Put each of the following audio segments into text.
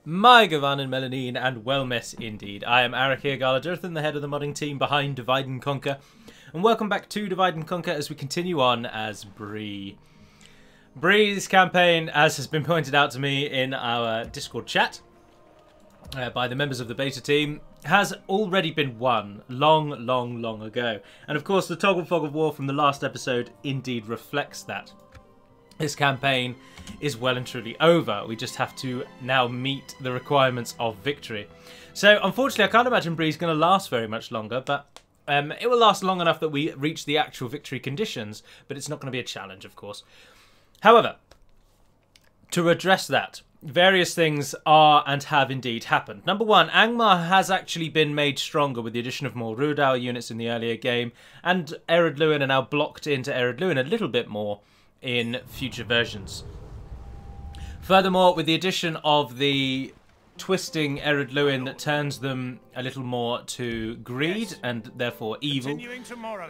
My Gavan and Melanine, and well met indeed. I am Arik here, Gala-Durthan, the head of the modding team behind Divide and Conquer. And welcome back to Divide and Conquer as we continue on as Bree. Bree's campaign, as has been pointed out to me in our Discord chat by the members of the beta team, has already been won long ago. And of course the Toggle Fog of War from the last episode indeed reflects that. This campaign is well and truly over. We just have to now meet the requirements of victory. So unfortunately I can't imagine Bree's going to last very much longer, but it will last long enough that we reach the actual victory conditions, but it's not going to be a challenge, of course. However, to address that, various things are and have indeed happened. Number one, Angmar has actually been made stronger with the addition of more Rudow units in the earlier game, and Ered Luin are now blocked into Ered Luin a little bit more in future versions. Furthermore, with the addition of the twisting Ered Luin that turns them a little more to greed and therefore evil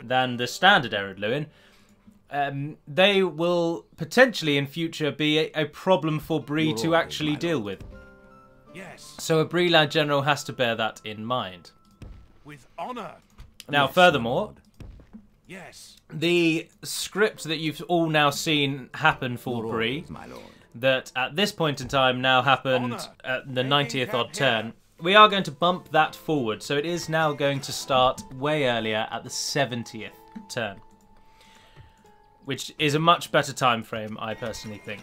than the standard Ered Luin, they will potentially in future be a problem for Bree to actually deal with. So a Bree Land General has to bear that in mind. With honor. Now, furthermore, the script that you've all now seen happen for Bree, that at this point in time now happened at the 90th odd turn, we are going to bump that forward. So it is now going to start way earlier at the 70th turn, which is a much better time frame, I personally think.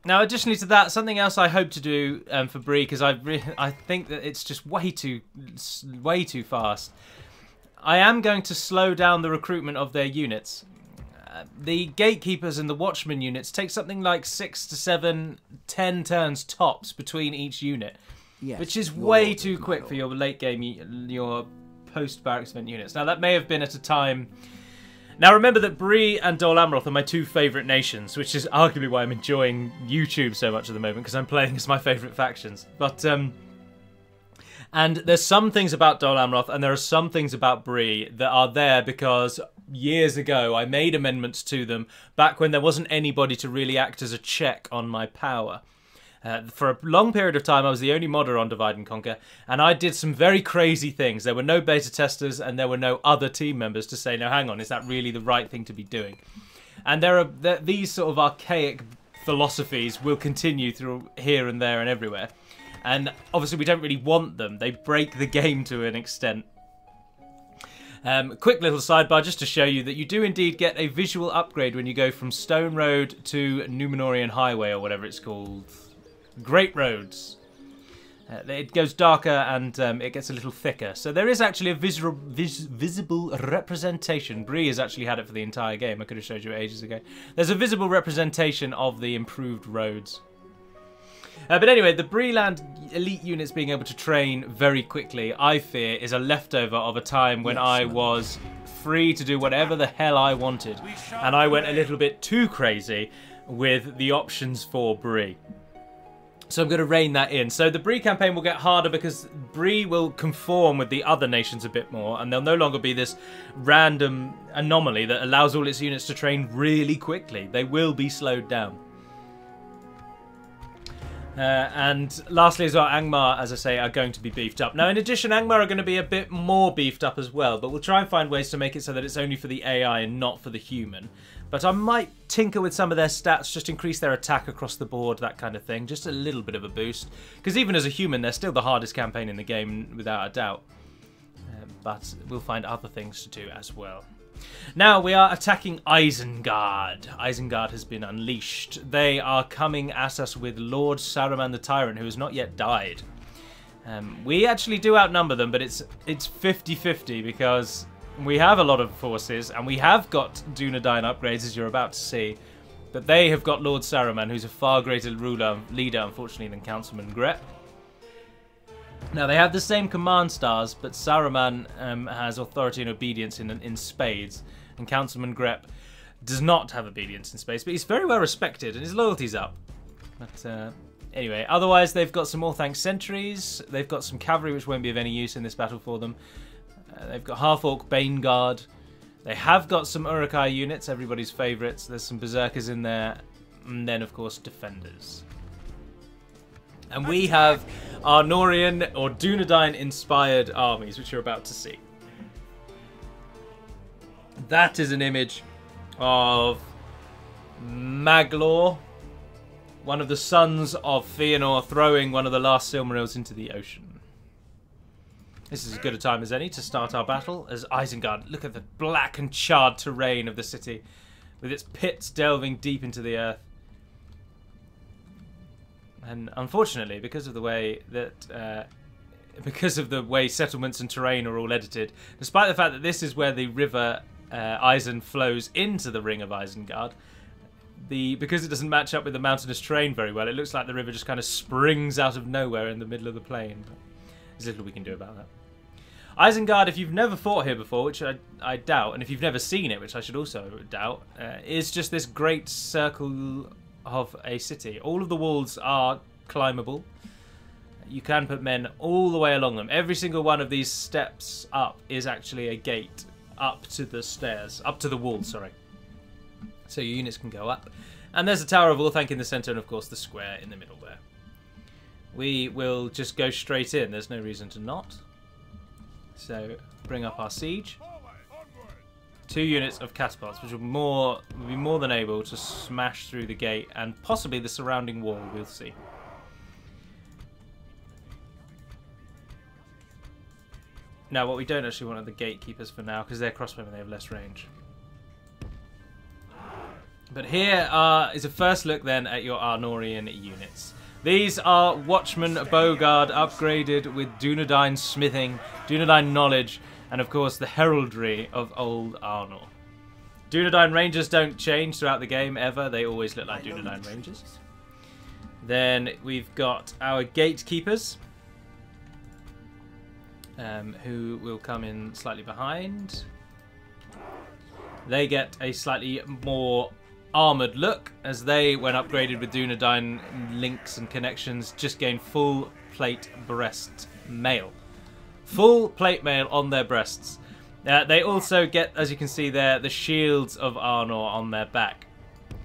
Now, additionally to that, something else I hope to do for Bree, because I think that it's just way too fast. I am going to slow down the recruitment of their units. The gatekeepers and the watchman units take something like 6 to 7, 10 turns tops between each unit, which is way too quick for your late game, your post-barracks event units. Now, that may have been at a time. Now, remember that Bree and Dol Amroth are my two favourite nations, which is arguably why I'm enjoying YouTube so much at the moment, because I'm playing as my favourite factions. But and there's some things about Dol Amroth and there are some things about Bree that are there because years ago I made amendments to them back when there wasn't anybody to really act as a check on my power. For a long period of time I was the only modder on Divide and Conquer, and I did some very crazy things. There were no beta testers and there were no other team members to say, no, hang on, is that really the right thing to be doing? And these sort of archaic philosophies will continue through here and there and everywhere. And obviously we don't really want them. They break the game to an extent. Quick little sidebar just to show you that you do indeed get a visual upgrade when you go from Stone Road to Numenorian Highway, or whatever it's called. Great Roads. It goes darker and it gets a little thicker. So there is actually a visible representation. Bree has actually had it for the entire game. I could have showed you ages ago. There's a visible representation of the improved roads. But anyway, the Bree Land elite units being able to train very quickly, I fear, is a leftover of a time when I was free to do whatever the hell I wanted. And I went a little bit too crazy with the options for Bree. So I'm going to rein that in. So the Bree campaign will get harder because Bree will conform with the other nations a bit more, and they'll no longer be this random anomaly that allows all its units to train really quickly. They will be slowed down. And lastly as well, Angmar, as I say, are going to be beefed up. Now in addition, Angmar are going to be a bit more beefed up as well, but we'll try and find ways to make it so that it's only for the AI and not for the human. But I might tinker with some of their stats, just increase their attack across the board, that kind of thing. Just a little bit of a boost. Because even as a human, they're still the hardest campaign in the game, without a doubt. But we'll find other things to do as well. Now we are attacking Isengard. Isengard has been unleashed. They are coming at us with Lord Saruman the Tyrant, who has not yet died. We actually do outnumber them, but it's 50-50 because we have a lot of forces and we have got Dunedain upgrades, as you're about to see. But they have got Lord Saruman, who's a far greater leader, unfortunately, than Councilman Grep. Now, they have the same command stars, but Saruman has authority and obedience in spades, and Councilman Grep does not have obedience in spades, but he's very well respected, and his loyalty's up. But anyway, otherwise, they've got some Orthanc sentries, they've got some cavalry, which won't be of any use in this battle for them. They've got Half-Orc Bane Guard. They have got some Uruk-hai units, everybody's favourites. There's some Berserkers in there, and then, of course, Defenders. And we have Arnorian or Dunedain-inspired armies, which you're about to see. That is an image of Maglor, one of the sons of Fëanor, throwing one of the last Silmarils into the ocean. This is as good a time as any to start our battle as Isengard. Look at the black and charred terrain of the city, with its pits delving deep into the earth. And unfortunately, because of the way that, settlements and terrain are all edited, despite the fact that this is where the river Isen flows into the Ring of Isengard, because it doesn't match up with the mountainous terrain very well, it looks like the river just kind of springs out of nowhere in the middle of the plain. But there's little we can do about that. Isengard, if you've never fought here before, which I doubt, and if you've never seen it, which I should also doubt, is just this great circle of a city. All of the walls are climbable. You can put men all the way along them. Every single one of these steps up is actually a gate up to the stairs, up to the wall, sorry. So your units can go up. And there's the Tower of Orthanc in the centre, and of course the square in the middle there. We will just go straight in. There's no reason to not. So bring up our siege. 2 units of catapults, which will be more than able to smash through the gate and possibly the surrounding wall. We'll see. Now, what we don't actually want are the gatekeepers for now, because they're crossbowmen and they have less range. But here is a first look then at your Arnorian units. These are Watchman Bowguard upgraded with Dunedain smithing, Dunedain knowledge, and of course the heraldry of old Arnor. Dunedain Rangers don't change throughout the game ever, they always look like Dunedain Rangers. Then we've got our gatekeepers, who will come in slightly behind. They get a slightly more armoured look, as they, when upgraded with Dunedain links and connections, just gain full plate breast mail. Full plate mail on their breasts. They also get, as you can see there, the shields of Arnor on their back,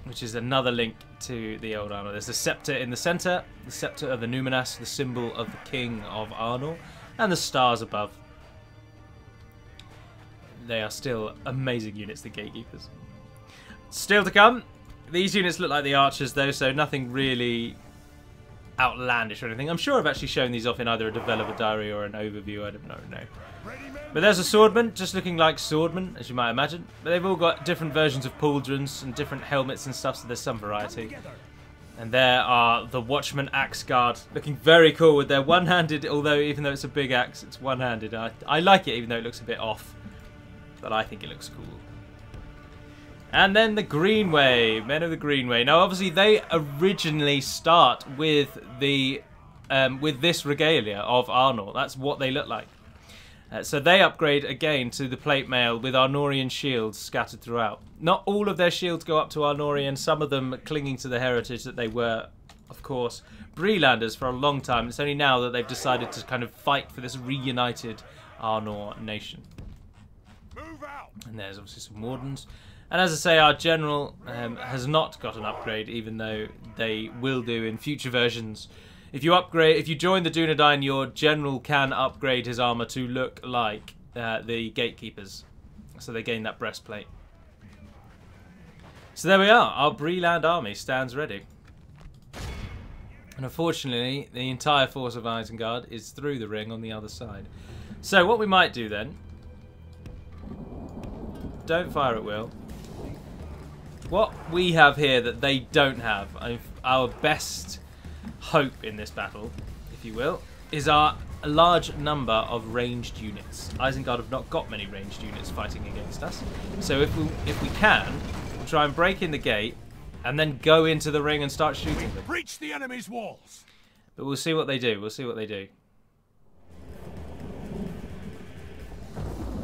which is another link to the old Arnor. There's the sceptre in the centre, the sceptre of the Numinas, the symbol of the king of Arnor, and the stars above. They are still amazing units, the gatekeepers. Still to come, these units look like the archers though, so nothing really outlandish or anything. I'm sure I've actually shown these off in either a developer diary or an overview, I don't know. But there's a swordman, just looking like swordman, as you might imagine. But they've all got different versions of pauldrons and different helmets and stuff, so there's some variety. And there are the Watchman Axe Guard, looking very cool with their one-handed, although even though it's a big axe, it's one-handed. I like it, even though it looks a bit off. But I think it looks cool. And then the Greenway, men of the Greenway. Now, obviously, they originally start with the with this regalia of Arnor. That's what they look like. So they upgrade again to the plate mail with Arnorian shields scattered throughout. Not all of their shields go up to Arnorian. Some of them clinging to the heritage that they were, of course, Breelanders for a long time. It's only now that they've decided to kind of fight for this reunited Arnor nation. And there's obviously some wardens. And as I say, our general has not got an upgrade, even though they will do in future versions. If you join the Dunedain, your general can upgrade his armor to look like the gatekeepers, so they gain that breastplate. So there we are. Our Breeland army stands ready. And unfortunately, the entire force of Isengard is through the ring on the other side. So what we might do then, don't fire at will. What we have here that they don't have, our best hope in this battle, if you will, is our large number of ranged units. Isengard have not got many ranged units fighting against us. So if we can, we'll try and break in the gate and then go into the ring and start shooting them. Breach the enemy's walls. But we'll see what they do. We'll see what they do.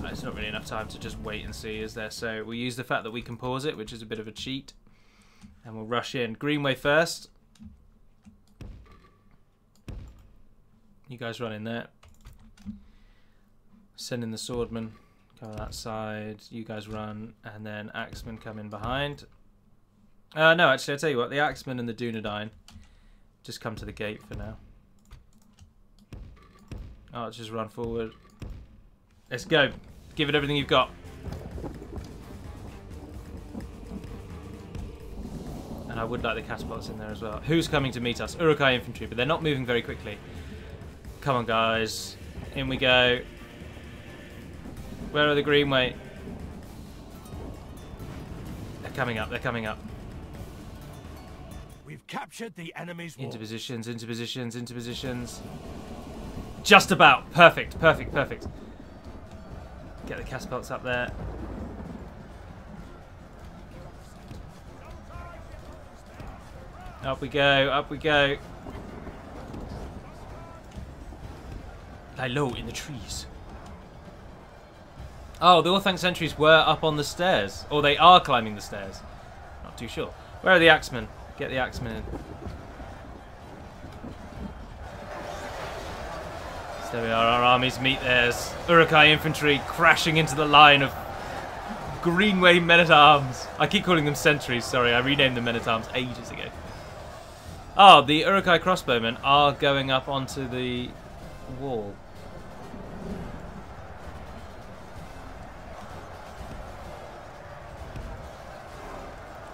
It's not really enough time to just wait and see, is there? So we'll use the fact that we can pause it, which is a bit of a cheat. And we'll rush in. Greenway first. You guys run in there. Send in the swordman. Go on that side. You guys run. And then axemen come in behind. No, actually, I'll tell you what. The axemen and the Dunedain just come to the gate for now. Archers run forward. Let's go. Give it everything you've got. And I would like the catapults in there as well. Who's coming to meet us? Uruk-hai infantry, but they're not moving very quickly. Come on, guys. In we go. Where are the Greenway? They're coming up. They're coming up. We've captured the enemy's wall. Into positions, into positions, into positions. Just about. Perfect, perfect, perfect. Get the catapults up there. Up we go, up we go. Lie low in the trees. Oh, the Orthanc sentries were up on the stairs. Or they are climbing the stairs. Not too sure. Where are the axemen? Get the axemen in. So there we are, our armies meet theirs. Uruk-hai infantry crashing into the line of Greenway men-at-arms. I keep calling them sentries, sorry, I renamed them men-at-arms ages ago. Oh, the Uruk-hai crossbowmen are going up onto the wall.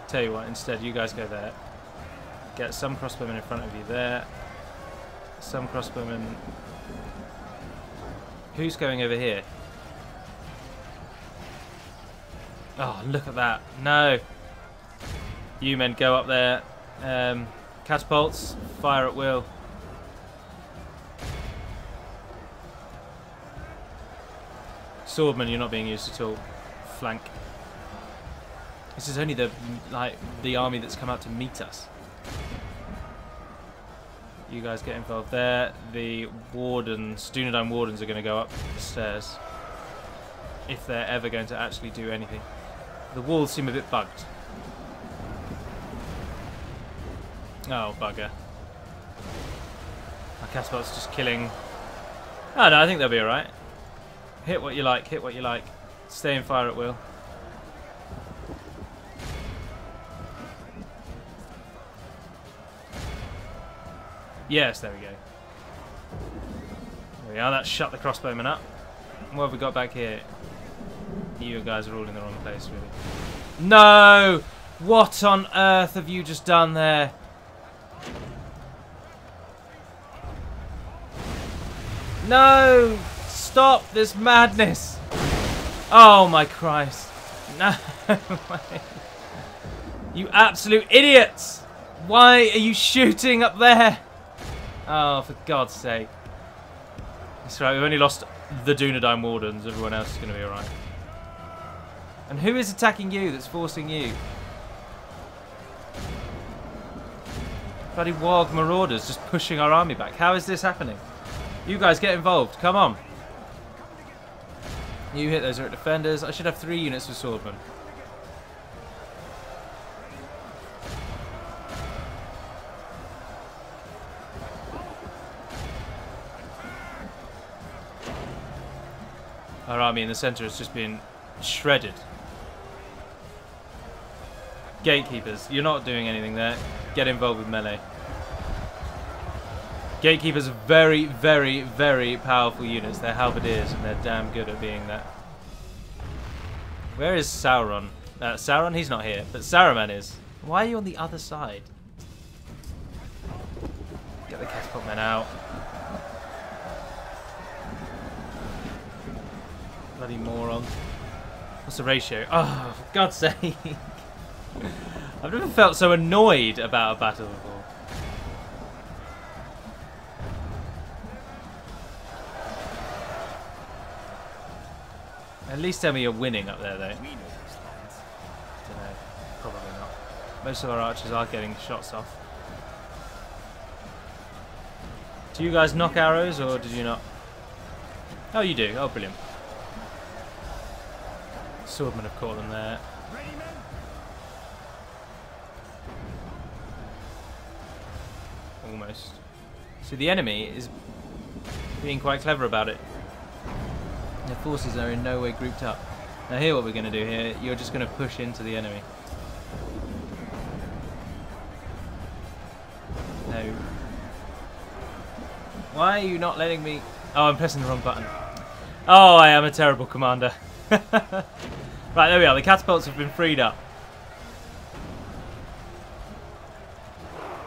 Tell you what, instead you guys go there. Get some crossbowmen in front of you there. Some crossbowmen. Who's going over here? Oh, look at that. No. You men go up there. Catapults, fire at will. Swordmen, you're not being used at all. Flank. This is only the army that's come out to meet us. You guys get involved there. The wardens, Dunedain wardens, are going to go up the stairs if they're ever going to actually do anything. The walls seem a bit bugged. Oh, bugger. Our catapult's just killing. Oh no, I think they'll be alright. Hit what you like, hit what you like. Stay in fire at will. Yes, there we go. There we are, that shut the crossbowmen up. What have we got back here? You guys are all in the wrong place, really. No! What on earth have you just done there? No! Stop this madness! Oh my Christ. No way. You absolute idiots! Why are you shooting up there? Oh, for God's sake. That's right, we've only lost the Dunedain wardens. Everyone else is going to be alright. And who is attacking you that's forcing you? Bloody Warg marauders just pushing our army back. How is this happening? You guys get involved. Come on. You hit those Uruk defenders. I should have 3 units of swordmen. Our army in the centre has just been shredded. Gatekeepers, you're not doing anything there. Get involved with melee. Gatekeepers are very, very, very powerful units. They're halberdiers and they're damn good at being that. Where is Sauron? Sauron? He's not here, but Saruman is. Why are you on the other side? Get the catapult men out. Bloody moron. What's the ratio? Oh, for God's sake. I've never felt so annoyed about a battle before. At least tell me you're winning up there, though. I don't know. Probably not. Most of our archers are getting shots off. Do you guys knock arrows, or did you not? Oh, you do. Oh, brilliant. Swordmen have caught them there. Almost. So the enemy is being quite clever about it. Their forces are in no way grouped up. Now here what we're going to do here, you're just going to push into the enemy. No. Why are you not letting me Oh, I'm pressing the wrong button. Oh, I am a terrible commander. Right, there we are. The catapults have been freed up.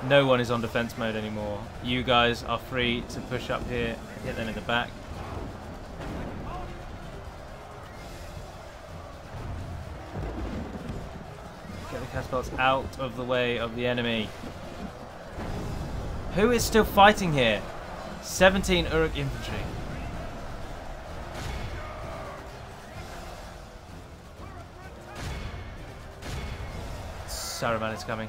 No one is on defense mode anymore. You guys are free to push up here. Hit them in the back. Get the catapults out of the way of the enemy. Who is still fighting here? 17 Uruk infantry. Saruman is coming.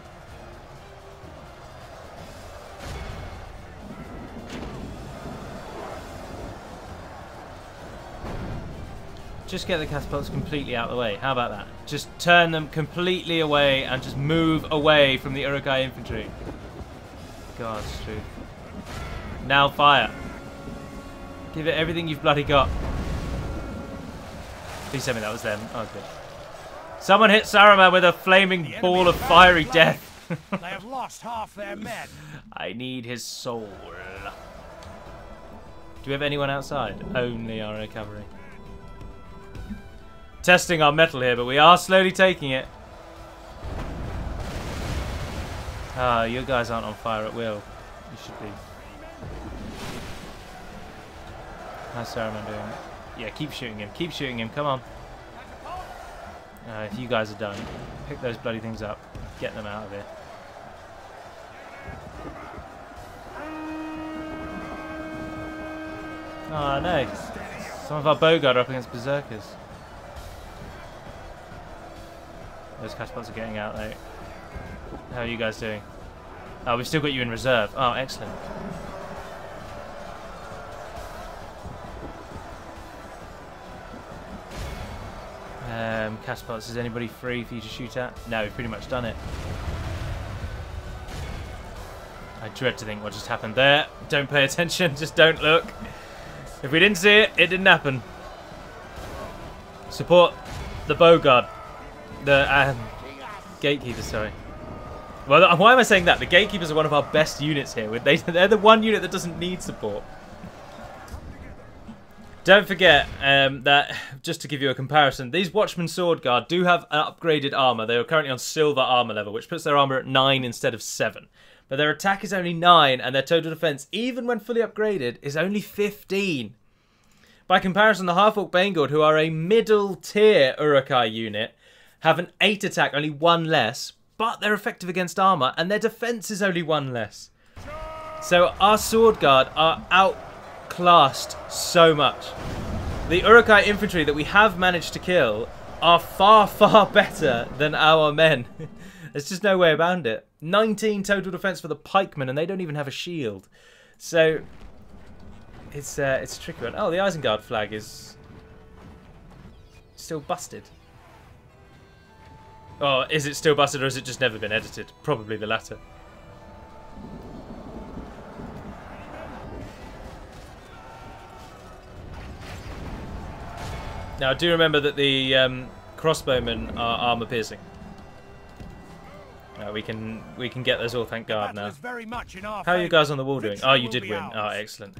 Just get the catapults completely out of the way. How about that? Just turn them completely away and just move away from the Uruk-hai infantry. God's truth. Now fire. Give it everything you've bloody got. Please tell me that was them. Oh, good. Someone hit Saruman with a flaming ball of fiery death. They have lost half their men. I need his soul. Do we have anyone outside? Only our cavalry. Testing our metal here, but we are slowly taking it. Ah, you guys aren't on fire at will. You should be. How's Saruman doing? Yeah, keep shooting him. Keep shooting him. Come on. If you guys are done, pick those bloody things up. Get them out of here. Oh no. Some of our bowguard are up against berserkers. Those catapults are getting out though. How are you guys doing? Oh, we've still got you in reserve. Oh, excellent. Catapults, is anybody free for you to shoot at? No, we've pretty much done it. I dread to think what just happened there. Don't pay attention, just don't look. If we didn't see it, it didn't happen. Support the bowguard. The gatekeepers, sorry. Well, why am I saying that? The gatekeepers are one of our best units here. They're the one unit that doesn't need support. Don't forget that, just to give you a comparison, these Watchman Sword Guard do have an upgraded armour. They are currently on silver armour level, which puts their armour at 9 instead of 7. But their attack is only 9, and their total defence, even when fully upgraded, is only 15. By comparison, the Half-Orc Bangord, who are a middle-tier Uruk-hai unit, have an 8 attack, only 1 less, but they're effective against armour, and their defence is only 1 less. So our Sword Guard are outclassed so much. The Uruk-hai infantry that we have managed to kill are far, far better than our men. There's just no way around it. 19 total defence for the pikemen, and they don't even have a shield. So it's a tricky one. Oh, the Isengard flag is still busted. Oh, is it still busted or has it just never been edited? Probably the latter. Now, I do remember that the crossbowmen are armour piercing. We can get those all, thank God, now. How are you guys on the wall doing? Oh, you did win. Oh, excellent.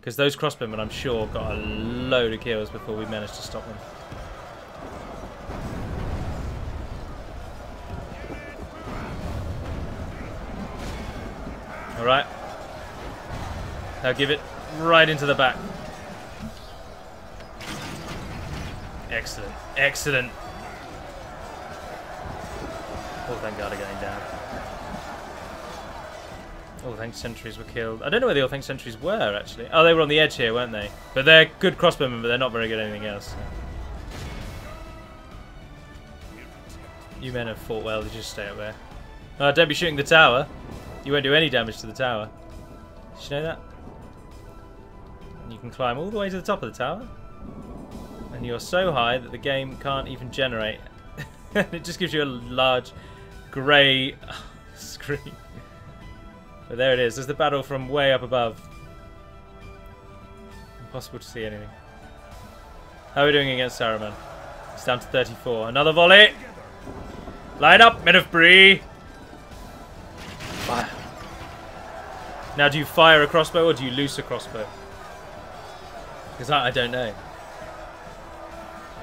Because those crossbowmen, I'm sure, got a load of kills before we managed to stop them. Alright. Now give it right into the back. Excellent. Excellent. Oh, thank God, are going down. Orthanc sentries were killed. I don't know where the Orthanc sentries were, actually. Oh, they were on the edge here, weren't they? But they're good crossbowmen, but they're not very good at anything else. So. You men have fought well, just stay up there. Oh, don't be shooting the tower. You won't do any damage to the tower. Did you know that? And you can climb all the way to the top of the tower. And you're so high that the game can't even generate. It just gives you a large grey screen. But there it is. There's the battle from way up above. Impossible to see anything. How are we doing against Saruman? It's down to 34. Another volley. Line up, men of Bree. Fire. Now, do you fire a crossbow or do you loose a crossbow? Because I don't know.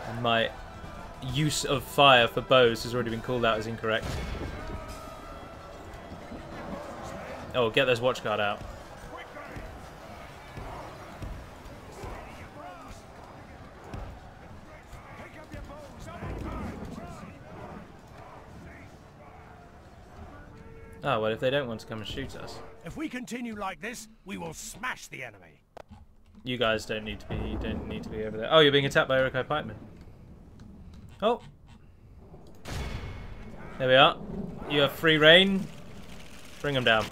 And my use of fire for bows has already been called out as incorrect. Oh, get those watchguard out. Oh, well, if they don't want to come and shoot us. If we continue like this, we will smash the enemy. You guys don't need to be over there. Oh, you're being attacked by Iroquois pikemen. Oh. There we are. You have free reign. Bring them down.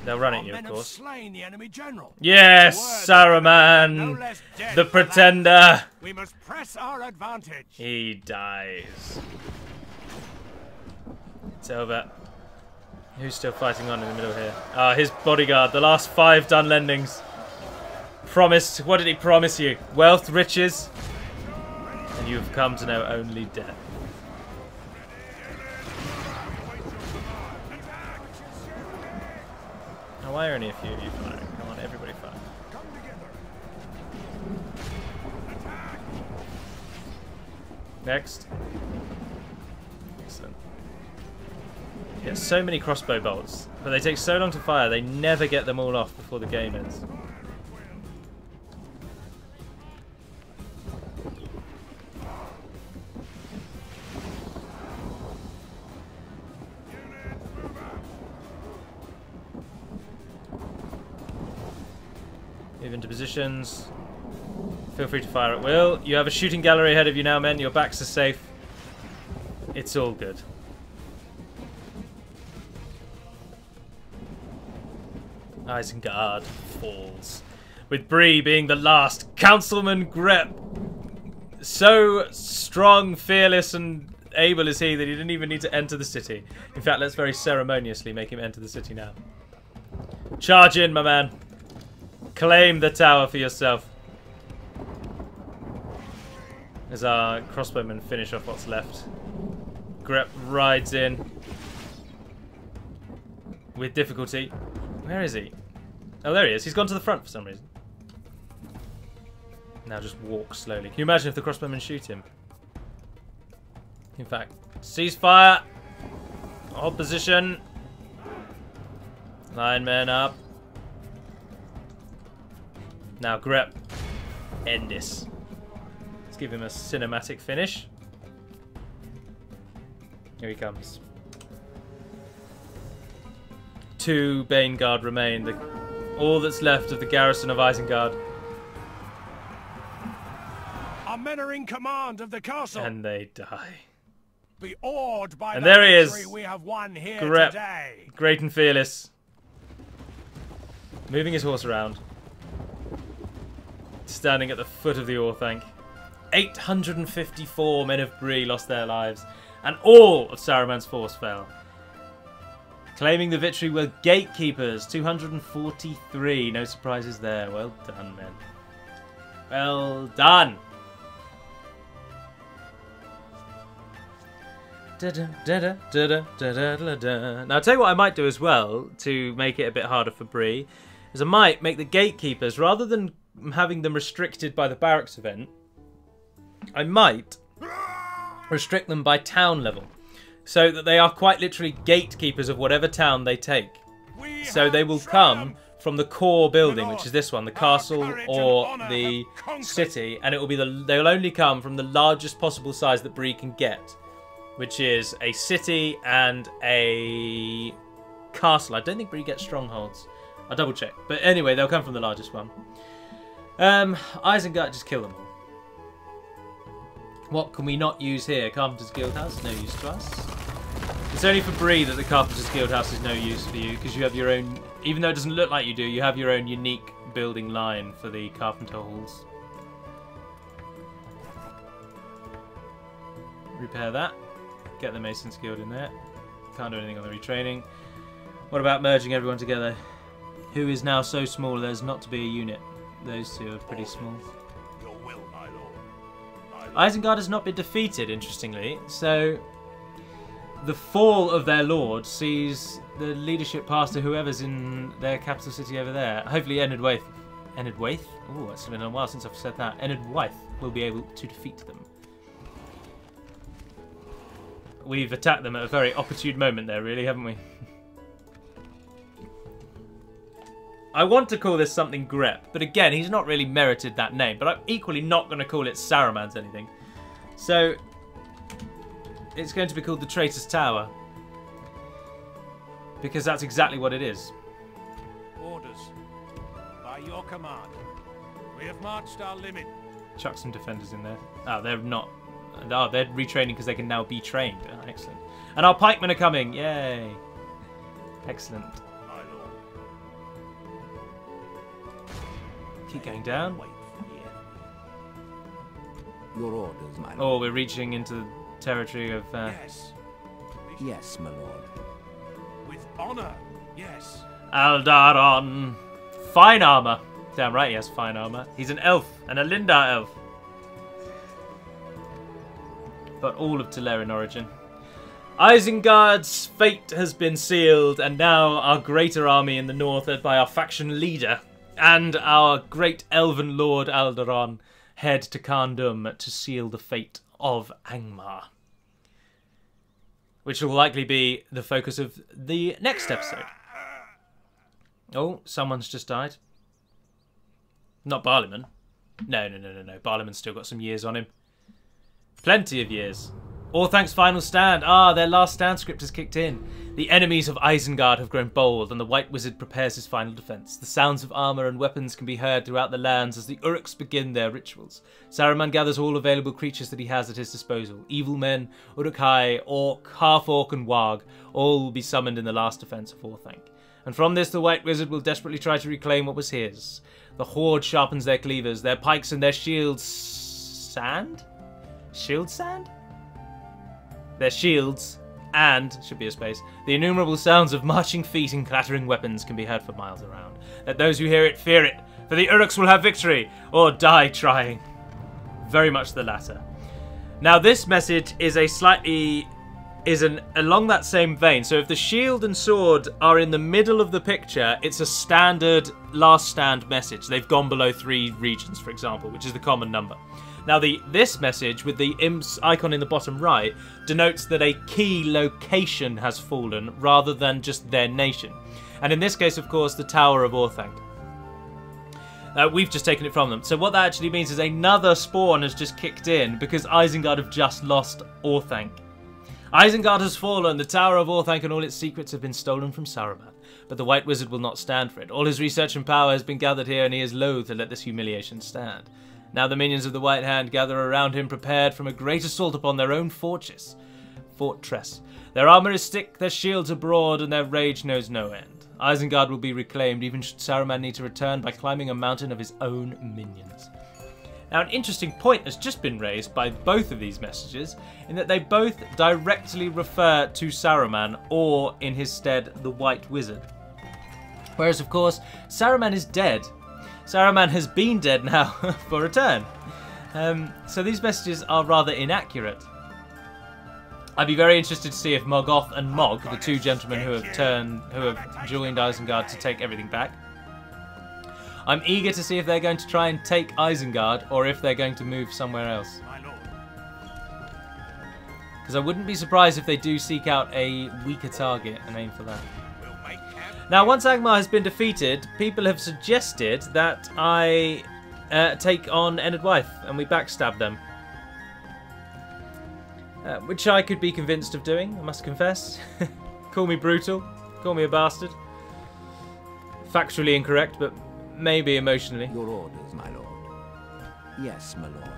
They'll run at you, of course. Slain the enemy general. Yes, Saruman, the pretender. We must press our advantage. He dies. It's over. Who's still fighting on in the middle here? Ah, his bodyguard. The last 5 Dunlendings. Promised. What did he promise you? Wealth, riches, and you have come to know only death. Now, why are only a few of you firing? Come on, everybody fire. Next. Excellent. Get so many crossbow bolts, but they take so long to fire, they never get them all off before the game ends. Move into positions. Feel free to fire at will. You have a shooting gallery ahead of you now, men. Your backs are safe. It's all good. Isengard falls, with Bree being the last. Councilman Grep, so strong, fearless, and able is he that he didn't even need to enter the city. In fact, let's very ceremoniously make him enter the city now. Charge in, my man. Claim the tower for yourself. As our crossbowmen finish off what's left. Grep rides in with difficulty. Where is he? Oh, there he is. He's gone to the front for some reason. Now just walk slowly. Can you imagine if the crossbowmen shoot him? In fact, cease fire. Hold position. Line men up. Now Grep. End this. Let's give him a cinematic finish. Here he comes. 2 Bane Guard remain. All that's left of the garrison of Isengard. Our men are in command of the castle. And they die. Be awed by and the there he victory is. We have won here Grep, today. great and fearless. Moving his horse around. Standing at the foot of the Orthanc. 854 men of Bree lost their lives. And all of Saruman's force fell. Claiming the victory were gatekeepers, 243. No surprises there. Well done, men. Well done. Now, I'll tell you what I might do as well to make it a bit harder for Bree, is I might make the gatekeepers, rather than having them restricted by the barracks event, I might restrict them by town level. So that they are quite literally gatekeepers of whatever town they take. So they will come from the core building, which is this one, the castle or the city, and it will be they will only come from the largest possible size that Bree can get, which is a city and a castle. I don't think Bree gets strongholds. I'll double check. But anyway, they'll come from the largest one. Isengard, just kill them all. What can we not use here? Carpenter's Guildhouse, no use to us. It's only for Bree that the Carpenter's Guildhouse is no use for you, because you have your own, even though it doesn't look like you do, you have your own unique building line for the Carpenter Halls. Repair that. Get the Mason's Guild in there. Can't do anything on the retraining. What about merging everyone together? Who is now so small there's not to be a unit? Those two are pretty small. Isengard has not been defeated, interestingly, so the fall of their lord sees the leadership pass to whoever's in their capital city over there. Hopefully Enid Waith Enid-waith. Oh, it's been a while since I've said that. Enid-waith will be able to defeat them. We've attacked them at a very opportune moment there, really, haven't we? I want to call this something Grep, but again, he's not really merited that name. But I'm equally not going to call it Saruman's anything. So, it's going to be called the Traitor's Tower. Because that's exactly what it is. Orders. By your command. We have marched our limit. Chuck some defenders in there. Oh, they're not. Oh, they're retraining because they can now be trained. Oh, excellent. And our pikemen are coming. Yay. Excellent. My lord. Keep going down. Wait for the enemy. Your orders, my lord. Oh, we're reaching into the territory of... Yes. Yes, my lord. With honor. Yes. Aldaron. Fine armor. Damn right he has fine armor. He's an elf. And a Lindar elf. But all of Telerin origin. Isengard's fate has been sealed, and now our greater army in the north, led by our faction leader, and our great elven lord Aldaron, head to Khandum to seal the fate of Angmar. Which will likely be the focus of the next episode. Oh, someone's just died. Not Barliman. No. Barliman's still got some years on him. Plenty of years. Orthanc's final stand. Ah, their last stand script has kicked in. The enemies of Isengard have grown bold, and the White Wizard prepares his final defence. The sounds of armour and weapons can be heard throughout the lands as the Uruks begin their rituals. Saruman gathers all available creatures that he has at his disposal. Evil men, Uruk-hai, Orc, Half-Orc and Warg, all will be summoned in the last defence of Orthanc. And from this the White Wizard will desperately try to reclaim what was his. The Horde sharpens their cleavers, their pikes and their shields... Sand? Shield sand? Their shields, and, should be a space, the innumerable sounds of marching feet and clattering weapons can be heard for miles around. Let those who hear it fear it, for the Uruks will have victory, or die trying. Very much the latter. Now this message is along that same vein. So if the shield and sword are in the middle of the picture, it's a standard last stand message. They've gone below 3 regions, for example, which is the common number. Now this message with the imp's icon in the bottom right denotes that a key location has fallen rather than just their nation. And in this case, of course, the Tower of Orthanc. We've just taken it from them. So what that actually means is another spawn has just kicked in because Isengard have just lost Orthanc. Isengard has fallen, the Tower of Orthanc and all its secrets have been stolen from Saruman. But the White Wizard will not stand for it. All his research and power has been gathered here, and he is loath to let this humiliation stand. Now the minions of the White Hand gather around him, prepared for a great assault upon their own fortress. Their armour is thick, their shields are broad, and their rage knows no end. Isengard will be reclaimed, even should Saruman need to return by climbing a mountain of his own minions. Now an interesting point has just been raised by both of these messages, in that they both directly refer to Saruman, or in his stead, the White Wizard. Whereas of course, Saruman is dead. Saruman has been dead now for a turn. So these messages are rather inaccurate. I'd be very interested to see if Morgoth and Mog, the two gentlemen who have joined Isengard to take everything back. I'm eager to see if they're going to try and take Isengard or if they're going to move somewhere else. Because I wouldn't be surprised if they do seek out a weaker target and aim for that. Now, once Angmar has been defeated, people have suggested that I take on Enid-waith and we backstab them. Which I could be convinced of doing, I must confess. Call me brutal, call me a bastard. Factually incorrect, but maybe emotionally. Your orders, my lord. Yes, my lord.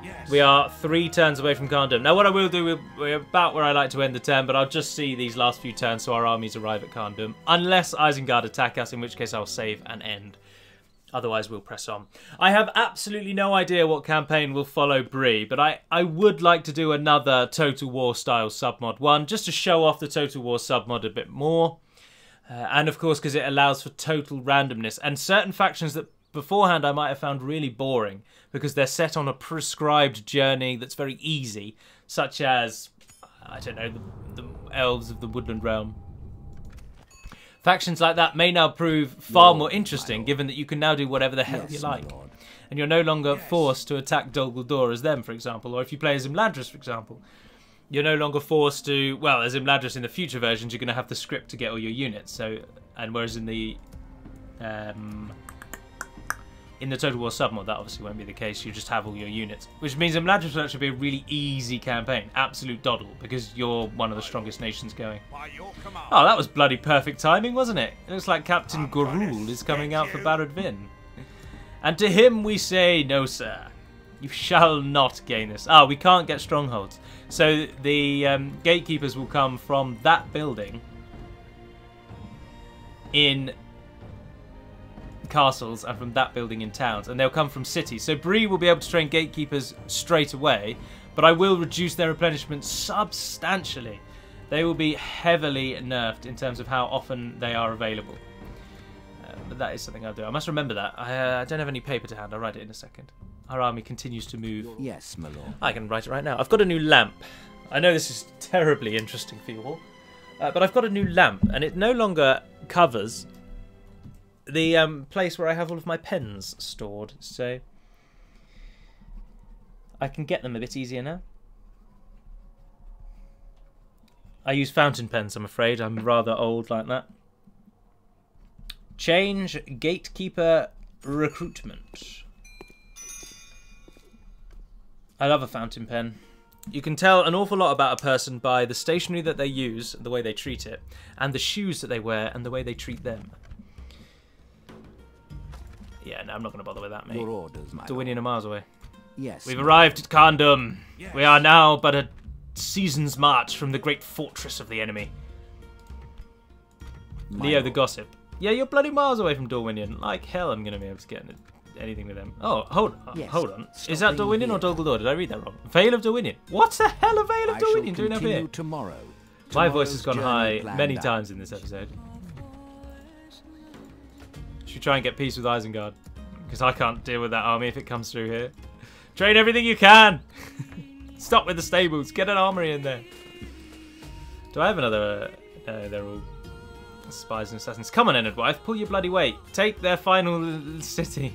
Yes. We are 3 turns away from Khandum. Now what I will do, we're about where I like to end the turn, but I'll just see these last few turns so our armies arrive at Khandum. Unless Isengard attack us, in which case I'll save and end. Otherwise we'll press on. I have absolutely no idea what campaign will follow Bree, but I would like to do another Total War style submod one, just to show off the Total War submod a bit more. And of course because it allows for total randomness, and certain factions that beforehand I might have found really boring because they're set on a prescribed journey that's very easy, such as, I don't know, the elves of the Woodland Realm. Factions like that may now prove far more interesting, given that you can now do whatever the hell you like. And you're no longer forced to attack Dol Guldur as them, for example, or if you play as Imladris, for example. You're no longer forced to, well, as Imladris in the future versions, you're going to have the script to get all your units. So, and whereas in the Total War Submod, that obviously won't be the case. You just have all your units, which means Imladris will actually be a really easy campaign, absolute doddle, because you're one of the strongest nations going. Oh, that was bloody perfect timing, wasn't it? It looks like Captain Gorul is coming out for Barrow-downs. And to him we say, no, sir. You shall not gain this. Ah, we can't get strongholds. So the gatekeepers will come from that building in castles and from that building in towns. And they'll come from cities. So Bree will be able to train gatekeepers straight away. But I will reduce their replenishment substantially. They will be heavily nerfed in terms of how often they are available. But that is something I'll do. I must remember that. I don't have any paper to hand. I'll write it in a second. Our army continues to move. Yes, my lord. I can write it right now. I've got a new lamp. I know this is terribly interesting for you all. But I've got a new lamp. And it no longer covers the place where I have all of my pens stored. So I can get them a bit easier now. I use fountain pens, I'm afraid. I'm rather old like that. Change gatekeeper recruitment. I love a fountain pen. You can tell an awful lot about a person by the stationery that they use, the way they treat it, and the shoes that they wear and the way they treat them. Yeah, no, I'm not going to bother with that, mate. Your orders, my Darwinian are miles away. Yes. We've arrived at Khandum. Yes. We are now but a season's march from the great fortress of the enemy. Leo the Gossip. Yeah, you're bloody miles away from Darwinian. Like hell I'm going to be able to get anything with them. Oh, hold on. Is that Darwinian or Dol Guldur? Did I read that wrong? Vale of Darwinian. What the hell are Vale of Darwinian doing up here? Tomorrow. My voice has gone high many times in this episode. Should we try and get peace with Isengard? Because I can't deal with that army if it comes through here. Train everything you can! Stop with the stables. Get an armory in there. Do I have another... No, they're all spies and assassins. Come on, Ennard wife. Pull your bloody weight. Take their final city.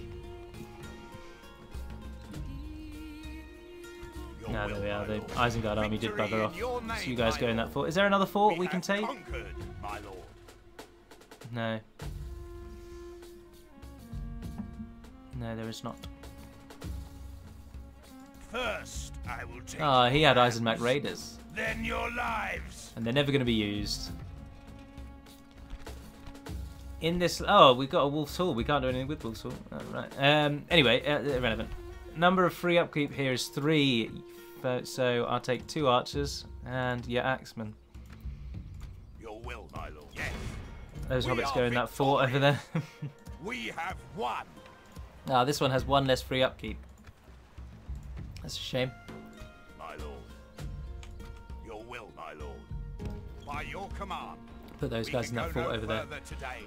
No, there we are. The Isengard army did bugger off. So you guys go in that fort. Is there another fort we can take? No. No, there is not. First, I will take. Ah, he had Eisenach raiders. Then your lives. And they're never going to be used. In this, oh, we've got a Wolf's Hall. We can't do anything with Wolf's Hall. Oh, right. Anyway, irrelevant. Number of free upkeep here is 3. So I'll take 2 archers and your axemen. Your will, my lord. Yes. Those hobbits go in that fort over there. We have won. Ah, this one has 1 less free upkeep. That's a shame. My lord. Your will, my lord. By your command. Put those guys in that fort over there. Today.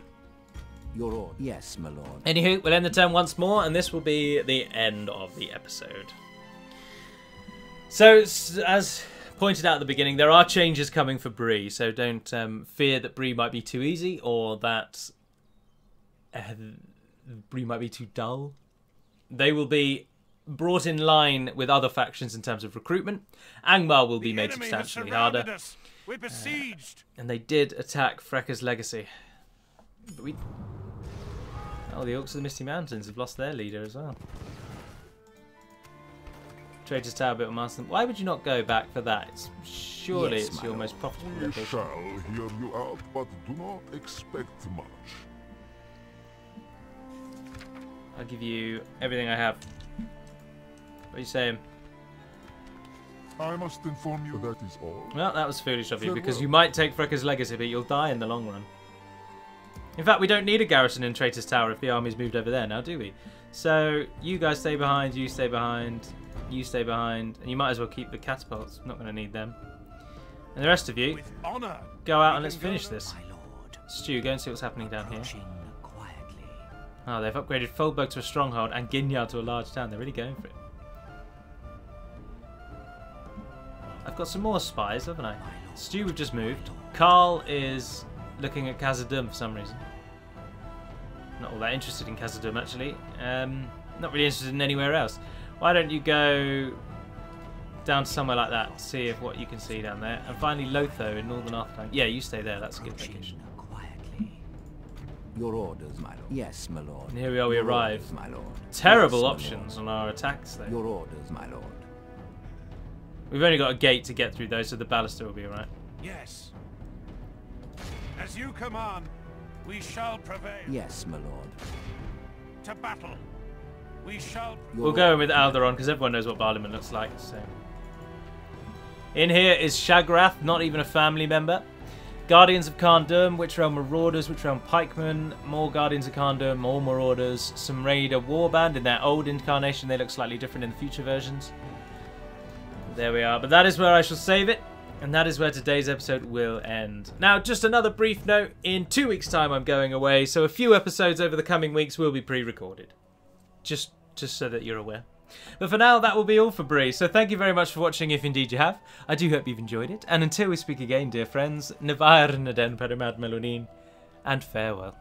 Your order. Yes, my lord. Anywho, we'll end the turn once more, and this will be the end of the episode. So, as pointed out at the beginning, there are changes coming for Bree, so don't fear that Bree might be too easy, or that Bree might be too dull. They will be brought in line with other factions in terms of recruitment. Angmar will be made substantially harder. We're besieged. And they did attack Frekka's legacy. But oh, the Orcs of the Misty Mountains have lost their leader as well. Traitor's Tower built Marston. Why would you not go back for that? Surely it's your most profitable We location. shall hear you out, but do not expect much. I'll give you everything I have. What are you saying? I must inform you that is all. Well, that was foolish of you, because you might take Frekka's legacy, but you'll die in the long run. In fact, we don't need a garrison in Traitor's Tower if the army's moved over there now, do we? So, you guys stay behind, you stay behind, you stay behind, and you might as well keep the catapults. I'm not going to need them. And the rest of you, go out and let's finish this. Stu, go and see what's happening down here. Oh, they've upgraded Folberg to a stronghold and Ginyard to a large town. They're really going for it. I've got some more spies, haven't I? Stu, we've just moved. Carl is looking at Khazad-dûm for some reason. Not all that interested in Khazad-dûm, actually. Not really interested in anywhere else. Why don't you go down to somewhere like that, see if what you can see down there. And finally Lotho in Northern Orthanc. Yeah, you stay there, that's a good location. Quietly. Your orders, my lord. Yes, my lord. And here we are, we Your arrive. Orders, my lord. Terrible Yes, options on our attacks, though. Your orders, my lord. We've only got a gate to get through, though, so the ballista will be alright. Yes. As you command, we shall prevail. Yes, my lord. To battle. We shall... We'll go in with Alderon, because everyone knows what Barliman looks like, so... In here is Shagrath, not even a family member. Guardians of Khazad-dûm, Witch Realm Marauders, Witch Realm Pikemen, more Guardians of Khazad-dûm, more Marauders, some Raider Warband. In their old incarnation, they look slightly different in the future versions. There we are, but that is where I shall save it, and that is where today's episode will end. Now, just another brief note, in 2 weeks' time I'm going away, so a few episodes over the coming weeks will be pre-recorded. Just so that you're aware. But for now, that will be all for Bree, so thank you very much for watching if indeed you have. I do hope you've enjoyed it, and until we speak again, dear friends, Nevair Naden Perimad Melonin, and farewell.